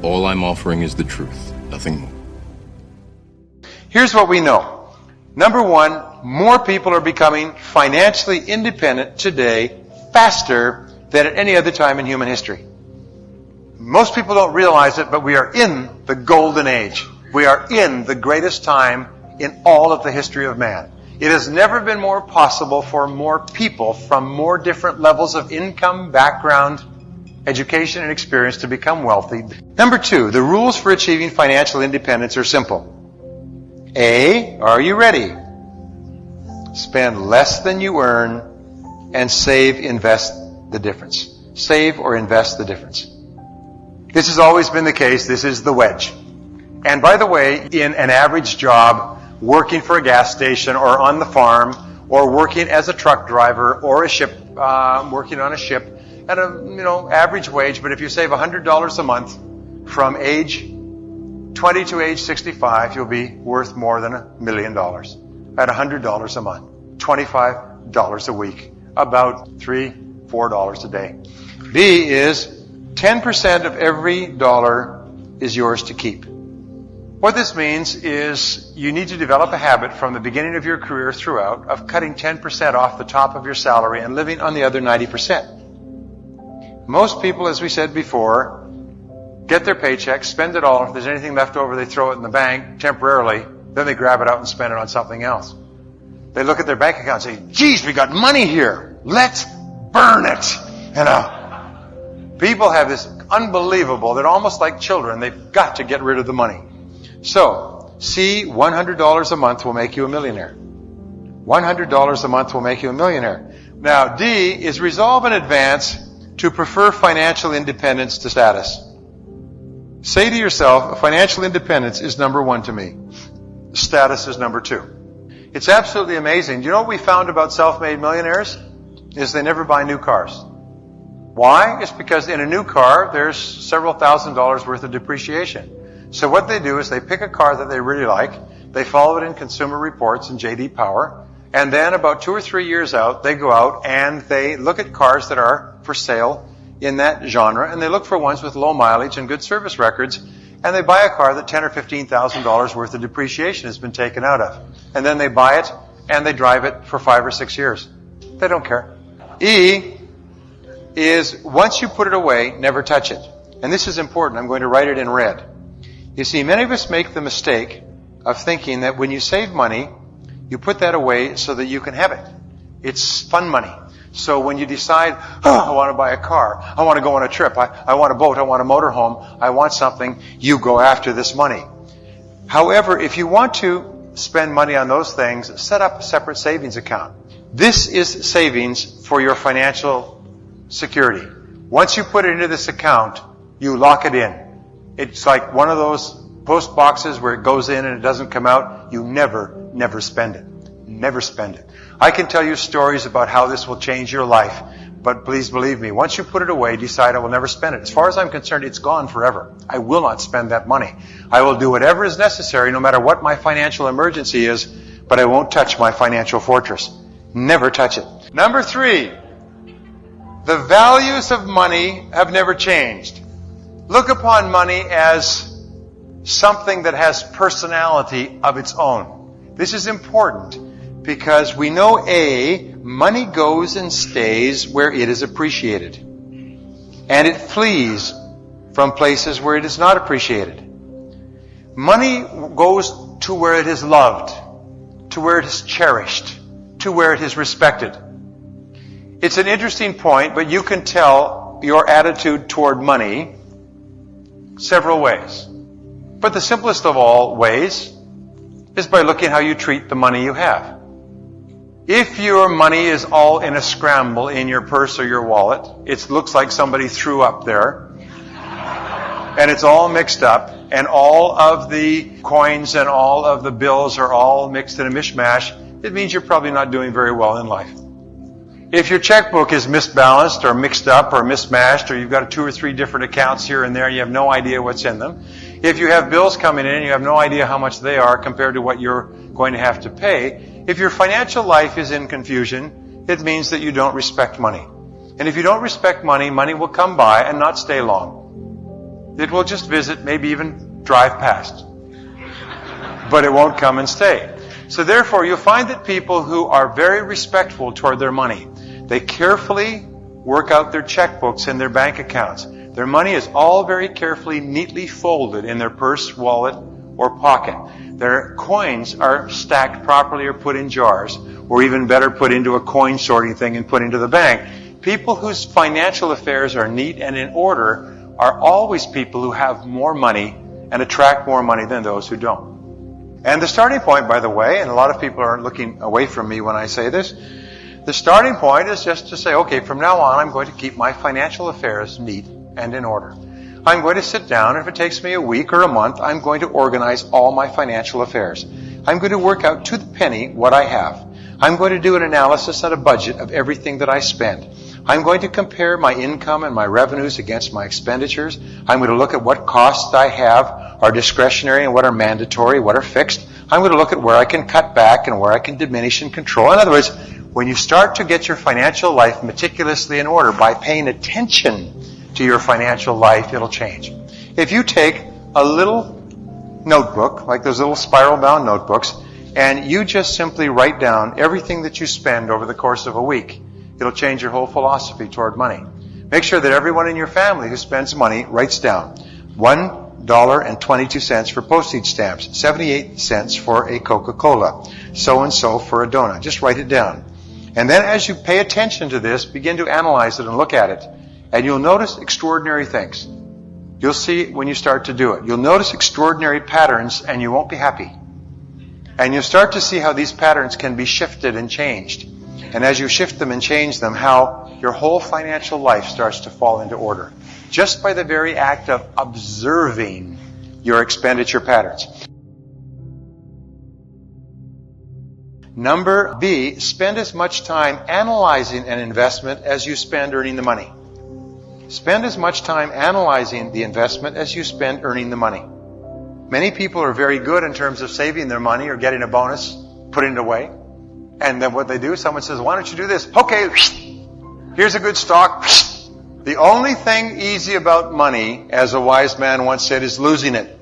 All I'm offering is the truth, nothing more. Here's what we know. Number one, more people are becoming financially independent today faster than at any other time in human history. Most people don't realize it, but we are in the golden age. We are in the greatest time in all of the history of man. It has never been more possible for more people from more different levels of income, background, education, and experience to become wealthy. Number two, the rules for achieving financial independence are simple. A, are you ready? Spend less than you earn and save, invest the difference. Save or invest the difference. This has always been the case. This is the wedge. And by the way, in an average job, working for a gas station or on the farm or working as a truck driver or a ship, working on a ship at a average wage, but if you save $100 a month from age 20 to age 65, you'll be worth more than $1 million at $100 a month, $25 a week, about $3, $4 a day. B is 10% of every dollar is yours to keep. What this means is you need to develop a habit from the beginning of your career throughout of cutting 10% off the top of your salary and living on the other 90%. Most people, as we said before, get their paycheck, spend it all. If there's anything left over, they throw it in the bank temporarily. Then they grab it out and spend it on something else. They look at their bank account and say, geez, we got money here. Let's burn it. People have this unbelievable, they're almost like children. They've got to get rid of the money. So, C, $100 a month will make you a millionaire. $100 a month will make you a millionaire. Now, D is resolve in advance to prefer financial independence to status. Say to yourself, financial independence is number one to me. Status is number two. It's absolutely amazing. Do you know what we found about self-made millionaires? Is they never buy new cars. Why? It's because in a new car, there's several $1,000s worth of depreciation. So what they do is they pick a car that they really like, they follow it in Consumer Reports and J.D. Power, and then about 2 or 3 years out, they go out and they look at cars that are for sale in that genre, and they look for ones with low mileage and good service records, and they buy a car that $10,000 or $15,000 worth of depreciation has been taken out of. And then they buy it, and they drive it for 5 or 6 years. They don't care. E is, once you put it away, never touch it. And this is important. I'm going to write it in red. You see, many of us make the mistake of thinking that when you save money, you put that away so that you can have it. It's fun money. So when you decide, I want to buy a car, I want to go on a trip, I want a boat, I want a motorhome, I want something, you go after this money. However, if you want to spend money on those things, set up a separate savings account. This is savings for your financial security. Once you put it into this account, you lock it in. It's like one of those post boxes where it goes in and it doesn't come out. You never spend it. Never spend it. I can tell you stories about how this will change your life, but please believe me, once you put it away, decide I will never spend it. As far as I'm concerned, it's gone forever. I will not spend that money. I will do whatever is necessary, no matter what my financial emergency is, but I won't touch my financial fortress. Never touch it. Number 3, the values of money have never changed. Look upon money as something that has personality of its own. This is important because we know A, money goes and stays where it is appreciated. And it flees from places where it is not appreciated. Money goes to where it is loved, to where it is cherished, to where it is respected. It's an interesting point, but you can tell your attitude toward money several ways. But the simplest of all ways is by looking how you treat the money you have. If your money is all in a scramble in your purse or your wallet, it looks like somebody threw up there, and it's all mixed up, and all of the coins and all of the bills are all mixed in a mishmash, it means you're probably not doing very well in life. If your checkbook is misbalanced or mixed up or mismatched, or you've got 2 or 3 different accounts here and there and you have no idea what's in them, if you have bills coming in and you have no idea how much they are compared to what you're going to have to pay, if your financial life is in confusion, it means that you don't respect money. And if you don't respect money, money will come by and not stay long. It will just visit, maybe even drive past. But it won't come and stay. So therefore, you'll find that people who are very respectful toward their money, they carefully work out their checkbooks and their bank accounts. Their money is all very carefully, neatly folded in their purse, wallet, or pocket. Their coins are stacked properly or put in jars, or even better, put into a coin sorting thing and put into the bank. People whose financial affairs are neat and in order are always people who have more money and attract more money than those who don't. And the starting point, by the way, and a lot of people are looking away from me when I say this, the starting point is just to say, okay, from now on, I'm going to keep my financial affairs neat and in order. I'm going to sit down, and if it takes me a week or a month, I'm going to organize all my financial affairs. I'm going to work out to the penny what I have. I'm going to do an analysis and a budget of everything that I spend. I'm going to compare my income and my revenues against my expenditures. I'm going to look at what costs I have are discretionary and what are mandatory, what are fixed. I'm going to look at where I can cut back and where I can diminish and control. In other words, when you start to get your financial life meticulously in order by paying attention to your financial life, it'll change. If you take a little notebook, like those little spiral-bound notebooks, and you just simply write down everything that you spend over the course of a week, it'll change your whole philosophy toward money. Make sure that everyone in your family who spends money writes down $1.22 for postage stamps, 78 cents for a Coca-Cola, so-and-so for a donut. Just write it down. And then as you pay attention to this, begin to analyze it and look at it. And you'll notice extraordinary things. You'll see when you start to do it. You'll notice extraordinary patterns and you won't be happy. And you'll start to see how these patterns can be shifted and changed. And as you shift them and change them, how your whole financial life starts to fall into order. Just by the very act of observing your expenditure patterns. Number B, spend as much time analyzing an investment as you spend earning the money. Spend as much time analyzing the investment as you spend earning the money. Many people are very good in terms of saving their money or getting a bonus, putting it away. And then what they do, someone says, why don't you do this? Okay, here's a good stock. The only thing easy about money, as a wise man once said, is losing it.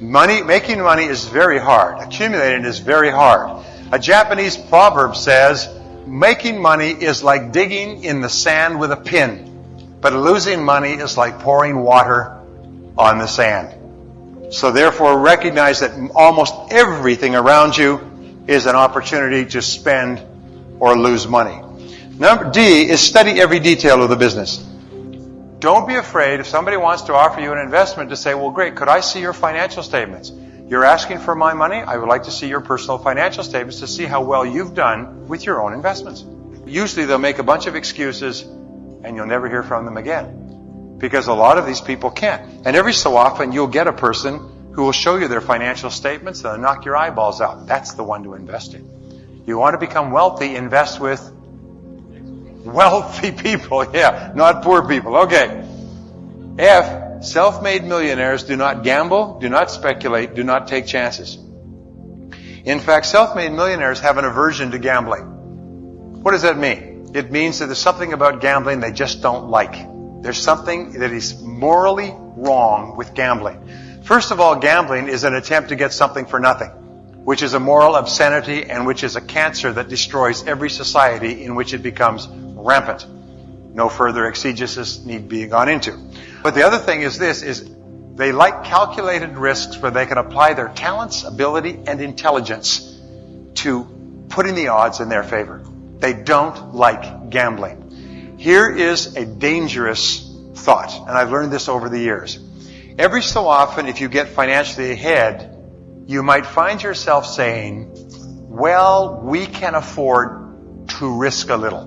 Making money is very hard. Accumulating is very hard. A Japanese proverb says, making money is like digging in the sand with a pin. But losing money is like pouring water on the sand. So therefore, recognize that almost everything around you is an opportunity to spend or lose money. Number D is study every detail of the business. Don't be afraid if somebody wants to offer you an investment to say, well, great, could I see your financial statements? You're asking for my money? I would like to see your personal financial statements to see how well you've done with your own investments. Usually they'll make a bunch of excuses and you'll never hear from them again. Because a lot of these people can't. And every so often you'll get a person who will show you their financial statements and they'll knock your eyeballs out. That's the one to invest in. You want to become wealthy, invest with wealthy people. Yeah, not poor people. Okay. F, self-made millionaires do not gamble, do not speculate, do not take chances. In fact, self-made millionaires have an aversion to gambling. What does that mean? It means that there's something about gambling they just don't like. There's something that is morally wrong with gambling. First of all, gambling is an attempt to get something for nothing, which is a moral obscenity and which is a cancer that destroys every society in which it becomes rampant. No further exegesis need be gone into. But the other thing is this, is they like calculated risks where they can apply their talents, ability, and intelligence to putting the odds in their favor. They don't like gambling. Here is a dangerous thought, and I've learned this over the years. Every so often, if you get financially ahead, you might find yourself saying, well, we can afford to risk a little.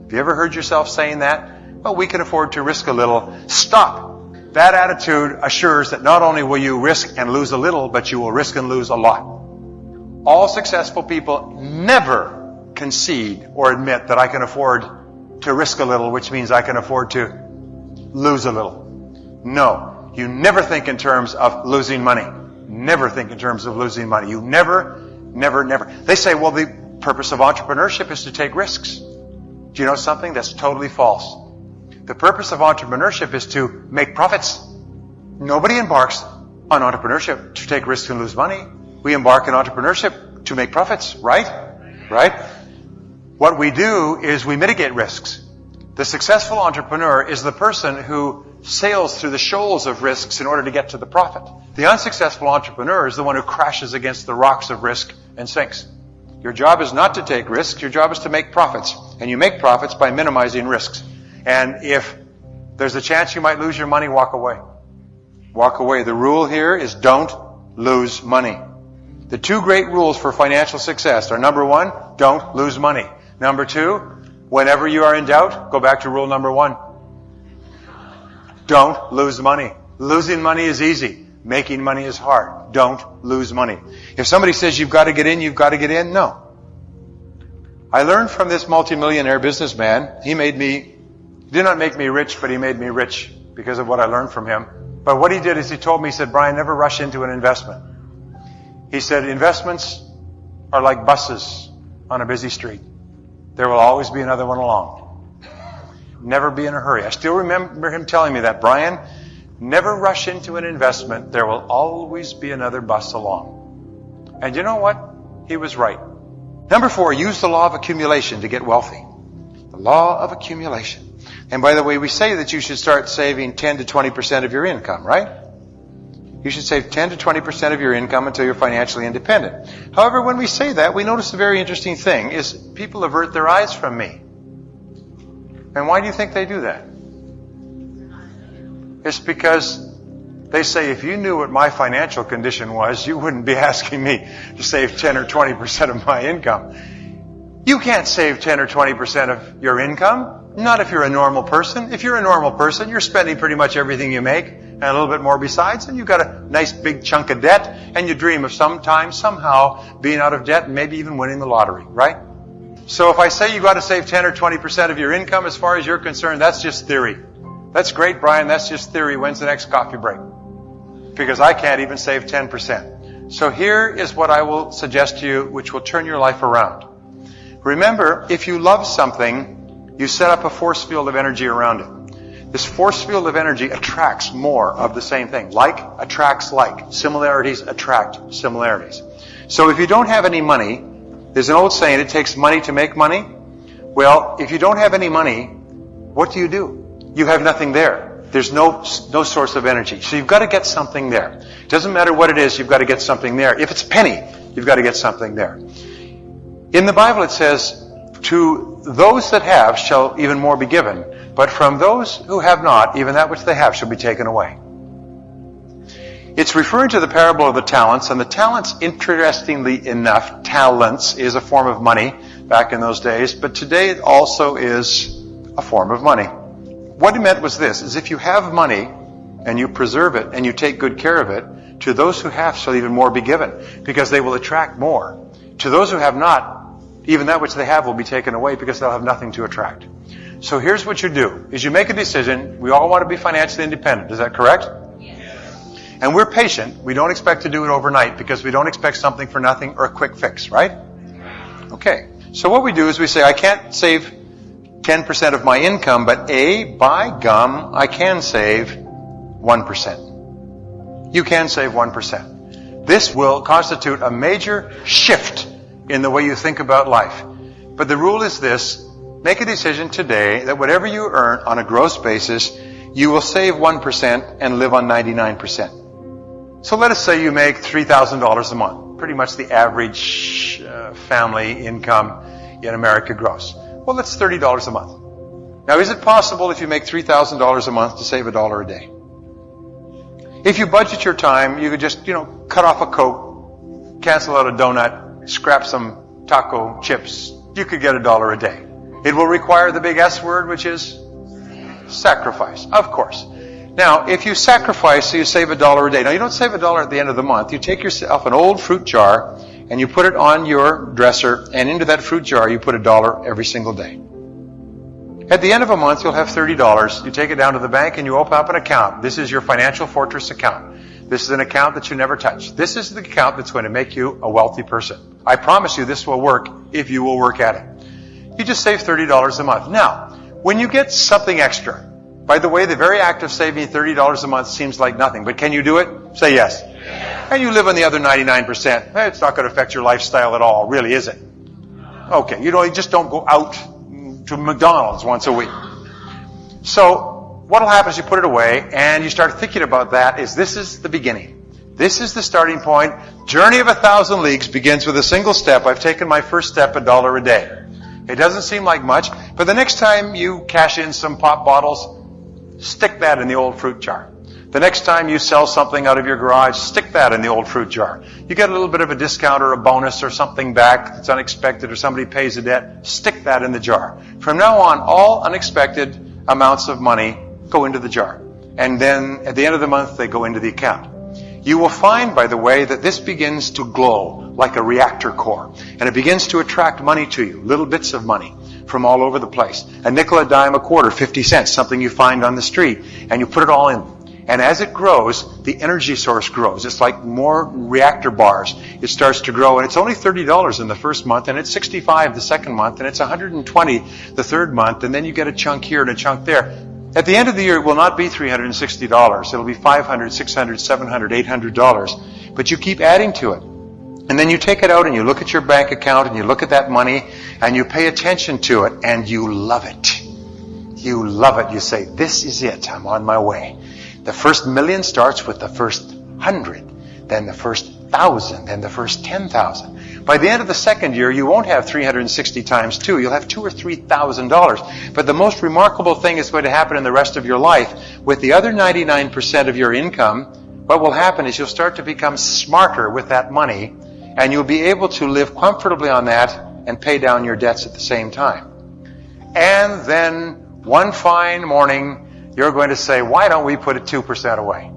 Have you ever heard yourself saying that? Well, we can afford to risk a little. Stop. That attitude assures that not only will you risk and lose a little, but you will risk and lose a lot. All successful people never concede or admit that I can afford to risk a little, which means I can afford to lose a little. No, you never think in terms of losing money. Never think in terms of losing money. You never. They say, well, the purpose of entrepreneurship is to take risks. Do you know something? That's totally false. The purpose of entrepreneurship is to make profits. Nobody embarks on entrepreneurship to take risks and lose money. We embark on entrepreneurship to make profits, right? Right? What we do is we mitigate risks. The successful entrepreneur is the person who sails through the shoals of risks in order to get to the profit. The unsuccessful entrepreneur is the one who crashes against the rocks of risk and sinks. Your job is not to take risks. Your job is to make profits. And you make profits by minimizing risks. And if there's a chance you might lose your money, walk away. Walk away. The rule here is don't lose money. The two great rules for financial success are, number one, don't lose money. Number two, whenever you are in doubt, go back to rule number one. Don't lose money. Losing money is easy. Making money is hard. Don't lose money. If somebody says you've got to get in, you've got to get in, no. I learned from this multimillionaire businessman. He did not make me rich, but he made me rich because of what I learned from him. But what he did is he told me, he said, Brian, never rush into an investment. He said, investments are like buses on a busy street. There will always be another one along. Never be in a hurry. I still remember him telling me that, Brian, never rush into an investment. There will always be another bus along. And you know what? He was right. Number 4, use the law of accumulation to get wealthy. The law of accumulation. And by the way, we say that you should start saving 10 to 20% of your income, right? You should save 10 to 20% of your income until you're financially independent. However, when we say that, we notice a very interesting thing is people avert their eyes from me. And why do you think they do that? It's because they say, if you knew what my financial condition was, you wouldn't be asking me to save 10 or 20% of my income. You can't save 10 or 20% of your income. Not if you're a normal person. If you're a normal person, you're spending pretty much everything you make and a little bit more besides, and you've got a nice big chunk of debt, and you dream of sometime, somehow, being out of debt and maybe even winning the lottery, right? So if I say you've got to save 10 or 20% of your income, as far as you're concerned, that's just theory. That's great, Brian, that's just theory. When's the next coffee break? Because I can't even save 10%. So here is what I will suggest to you, which will turn your life around. Remember, if you love something, you set up a force field of energy around it. This force field of energy attracts more of the same thing. Like attracts like. Similarities attract similarities. So if you don't have any money, there's an old saying, it takes money to make money. Well, if you don't have any money, what do? You have nothing there. There's no source of energy. So you've got to get something there. It doesn't matter what it is, you've got to get something there. If it's a penny, you've got to get something there. In the Bible it says, to those that have shall even more be given, but from those who have not, even that which they have shall be taken away. It's referring to the parable of the talents, and the talents, interestingly enough, talents is a form of money back in those days, but today it also is a form of money. What it meant was this, is if you have money and you preserve it and you take good care of it, to those who have shall even more be given, because they will attract more. To those who have not, even that which they have will be taken away because they'll have nothing to attract. So here's what you do, is you make a decision. We all want to be financially independent. Is that correct? Yes. And we're patient. We don't expect to do it overnight because we don't expect something for nothing or a quick fix, right? Okay. So what we do is we say, I can't save 10% of my income, but by gum, I can save 1%. You can save 1%. This will constitute a major shift in the way you think about life. But the rule is this, make a decision today that whatever you earn on a gross basis, you will save 1% and live on 99%. So let us say you make $3,000 a month, pretty much the average family income in America gross. Well, that's $30 a month. Now, is it possible if you make $3,000 a month to save $1 a day? If you budget your time, you could just, cut off a Coke, cancel out a donut, scrap some taco chips, you could get $1 a day. It will require the big S word, which is sacrifice, of course. Now, if you sacrifice, so you save $1 a day. Now, you don't save $1 at the end of the month. You take yourself an old fruit jar and you put it on your dresser, and into that fruit jar you put $1 every single day. At the end of a month, you'll have $30. You take it down to the bank and you open up an account. This is your financial fortress account. This is an account that you never touch. This is the account that's going to make you a wealthy person. I promise you this will work if you will work at it. You just save $30 a month. Now, when you get something extra, By the way, the very act of saving $30 a month seems like nothing, but can you do it? Say yes. And you live on the other 99%. It's not going to affect your lifestyle at all, really, is it? Okay, you just don't go out to McDonald's once a week. So what will happen is you put it away and you start thinking about that. This is the beginning. This is the starting point. Journey of 1,000 leagues begins with a single step. I've taken my first step, $1 a day. It doesn't seem like much, but the next time you cash in some pop bottles, stick that in the old fruit jar. The next time you sell something out of your garage, stick that in the old fruit jar. You get a little bit of a discount or a bonus or something back that's unexpected, or somebody pays a debt, stick that in the jar. From now on, all unexpected amounts of money go into the jar. And then at the end of the month, they go into the account. You will find, by the way, that this begins to glow like a reactor core. And it begins to attract money to you, little bits of money from all over the place. A nickel, a dime, a quarter, 50 cents, something you find on the street. And you put it all in. And as it grows, the energy source grows. It's like more reactor bars. It starts to grow. And it's only $30 in the first month, and it's $65 the second month, and it's $120 the third month. And then you get a chunk here and a chunk there. At the end of the year, it will not be $360. It'll be $500, $600, $700, $800. But you keep adding to it. And then you take it out and you look at your bank account and you look at that money and you pay attention to it and you love it. You love it. You say, this is it. I'm on my way. The first million starts with the first 100, then the first 1,000, then the first 10,000. By the end of the second year, you won't have 360 times 2. You'll have $2,000 or $3,000. But the most remarkable thing is going to happen in the rest of your life. With the other 99% of your income, what will happen is you'll start to become smarter with that money, and you'll be able to live comfortably on that and pay down your debts at the same time. And then one fine morning, you're going to say, why don't we put it 2% away?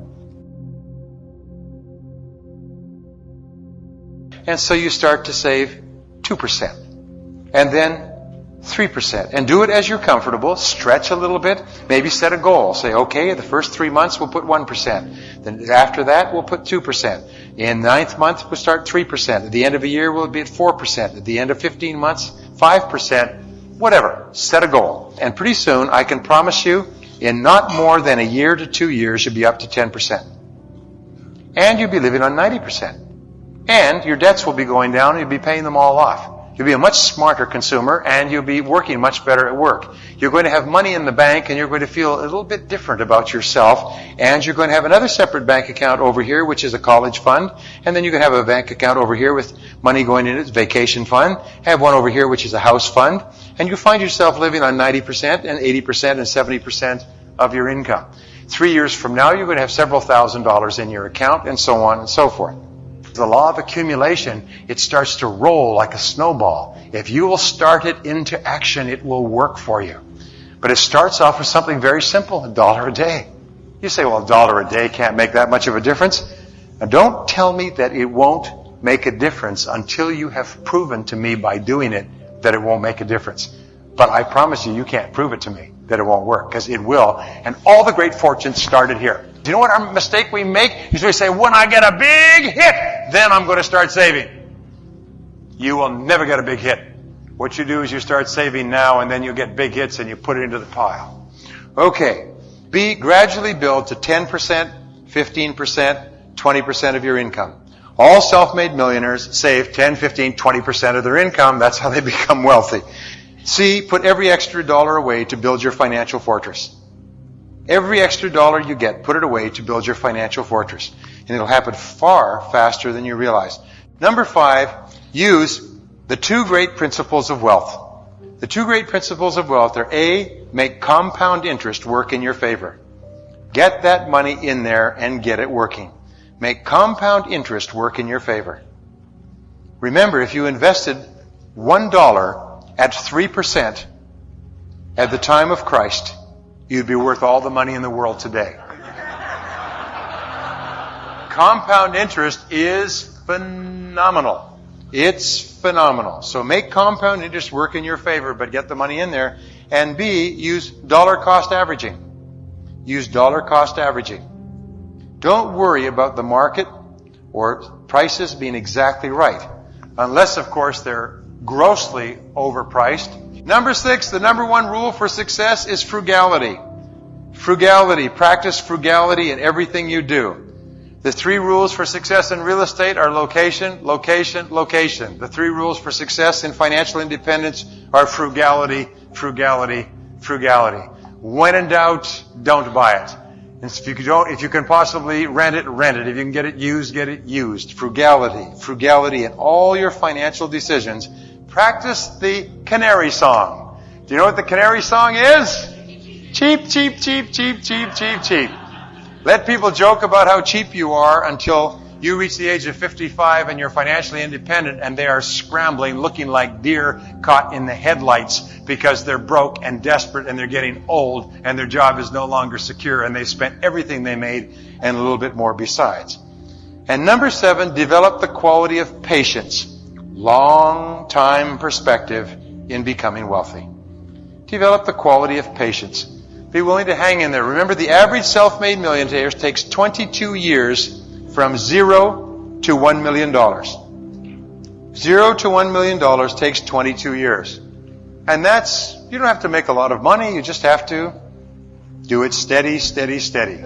And so you start to save 2%. And then 3%. And do it as you're comfortable. Stretch a little bit. Maybe set a goal. Say, okay, the first 3 months we'll put 1%. Then after that we'll put 2%. In the 9th month we'll start 3%. At the end of a year we'll be at 4%. At the end of 15 months, 5%. Whatever. Set a goal. And pretty soon, I can promise you, in not more than a year to 2 years, you'll be up to 10%. And you'll be living on 90%. And your debts will be going down and you'll be paying them all off. You'll be a much smarter consumer and you'll be working much better at work. You're going to have money in the bank and you're going to feel a little bit different about yourself. And you're going to have another separate bank account over here, which is a college fund. And then you can have a bank account over here with money going in it, vacation fund. Have one over here, which is a house fund. And you find yourself living on 90% and 80% and 70% of your income. 3 years from now, you're going to have several $1,000s in your account and so on and so forth. The law of accumulation, it starts to roll like a snowball. If you will start it into action, it will work for you. But it starts off with something very simple, $1 a day. You say, well, $1 a day can't make that much of a difference. Now, don't tell me that it won't make a difference until you have proven to me by doing it that it won't make a difference. But I promise you, you can't prove it to me that it won't work, because it will. And all the great fortunes started here. Do you know what our mistake we make? Is we say, when I get a big hit, then I'm going to start saving. You will never get a big hit. What you do is you start saving now, and then you get big hits and you put it into the pile. Okay. B, gradually build to 10%, 15%, 20% of your income. All self-made millionaires save 10, 15, 20% of their income. That's how they become wealthy. C, put every extra dollar away to build your financial fortress. Every extra dollar you get, put it away to build your financial fortress. And it'll happen far faster than you realize. Number 5, use the 2 great principles of wealth. The 2 great principles of wealth are A, make compound interest work in your favor. Get that money in there and get it working. Make compound interest work in your favor. Remember, if you invested $1 at 3% at the time of Christ, you'd be worth all the money in the world today. Compound interest is phenomenal. It's phenomenal. So make compound interest work in your favor, but get the money in there. And B, use dollar cost averaging. Use dollar cost averaging. Don't worry about the market or prices being exactly right. Unless, of course, they're grossly overpriced. Number 6, the number 1 rule for success is frugality. Frugality. Practice frugality in everything you do. The 3 rules for success in real estate are location, location, location. The 3 rules for success in financial independence are frugality, frugality, frugality. When in doubt, don't buy it. And if you can possibly rent it, rent it. If you can get it used. Frugality, frugality in all your financial decisions. Practice the canary song. Do you know what the canary song is? Cheap, cheap, cheap, cheap, cheap, cheap, cheap. Let people joke about how cheap you are until you reach the age of 55 and you're financially independent and they are scrambling, looking like deer caught in the headlights because they're broke and desperate and they're getting old and their job is no longer secure and they spent everything they made and a little bit more besides. And number 7, develop the quality of patience. Long time perspective in becoming wealthy. Develop the quality of patience. Be willing to hang in there. Remember, the average self-made millionaire takes 22 years from 0 to $1 million. 0 to $1 million takes 22 years. And you don't have to make a lot of money. You just have to do it steady, steady, steady.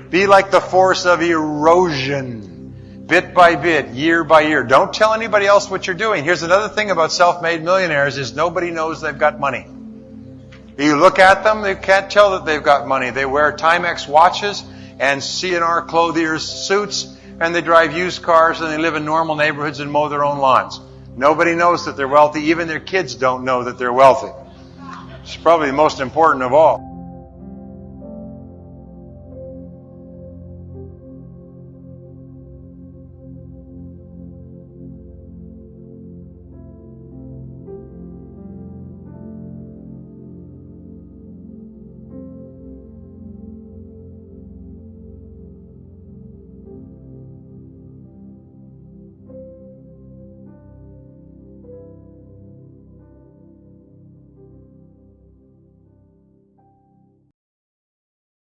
Be like the force of erosion. Bit by bit, year by year. Don't tell anybody else what you're doing. Here's another thing about self-made millionaires is nobody knows they've got money. You look at them, they can't tell that they've got money. They wear Timex watches and C&R clothiers suits, and they drive used cars, and they live in normal neighborhoods and mow their own lawns. Nobody knows that they're wealthy. Even their kids don't know that they're wealthy. It's probably the most important of all.